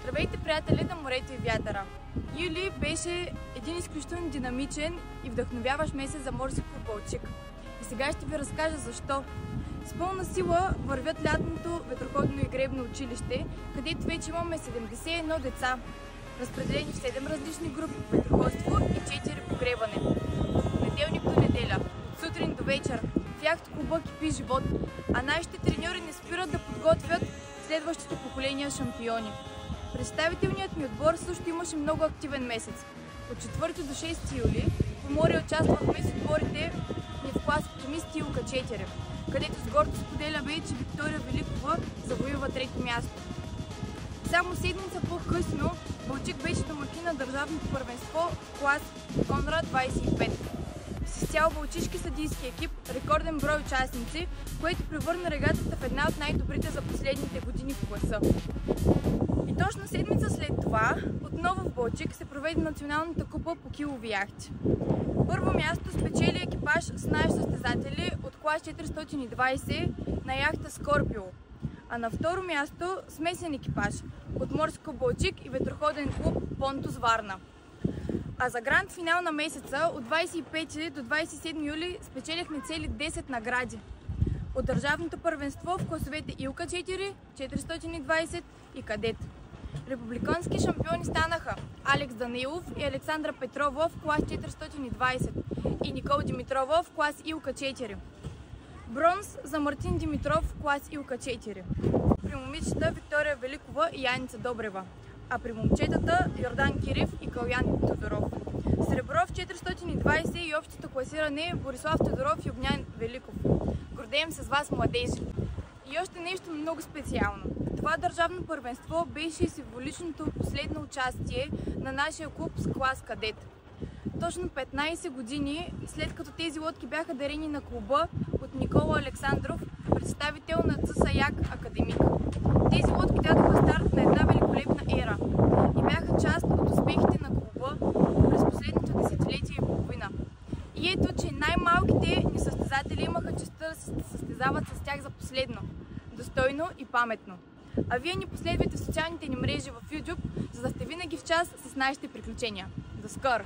Здравейте, приятели на морето и вятъра! Юли беше един изключително динамичен и вдъхновяващ месец за морски клуб Балчик. И сега ще ви разкажа защо. С пълна сила вървят лятното ветроходно и гребно училище, където вече имаме 71 деца, разпределени в 7 различни групи по ветроходство и 4 по гребане. От понеделник до неделя, от сутрин до вечер, в яхт-клуба кипи живот, а нашите треньори не спират да подготвят следващите поколения шампиони. Представителният ми отбор също имаше много активен месец. От 4 до 6 юли по море участвахме с отборите ни в клас оптимисти Илка 4, където с гордост споделяме, че Виктория Великова завоюва трето място. Само седмица по-късно Балчик беше домакин на държавното първенство клас Конрад 25. С изцяло балчишки съдийски екип, рекорден брой участници, което превърна регатата в една от най-добрите за последните години в класа. И точно седмица след това, отново в Балчик се проведе националната купа по килови яхти. Първо място спечели екипаж с наши състезатели от клас 420 на яхта Скорпио, а на второ място смесен екипаж от морски клуб Балчик и ветроходен клуб Понтус Варна. А за гранд финал на месеца от 25 до 27 юли спечелихме цели 10 награди. От държавното първенство в класовете Илка 4, 420 и Кадет. Републикански шампиони станаха Алекс Данилов и Александра Петрова в клас 420 и Никол Димитрова в клас Илка 4. Бронз за Мартин Димитров в клас Илка 4. При момичета Виктория Великова и Яница Добрева, а при момчетата Йордан Кирев и Калян Тодоров. Сребро в 420 и общото класиране Борислав Тодоров и Огнян Великов. Гордеем се с вас, младежи! И още нещо много специално. Това държавно първенство беше символичното последно участие на нашия клуб с клас Кадет. Точно 15 години след като тези лодки бяха дарени на клуба от Никола Александров, представител на ЦС Як Академик. Тези лодки дадоха старт на една великолепна ера и бяха част от успехите на клуба през последното десетилетие и половина. И ето, че най-малките ни състезатели имаха честта да се състезават с тях за последно, достойно и паметно. А вие ни последвайте в социалните ни мрежи в YouTube, за да сте винаги в час с нашите приключения. До скоро!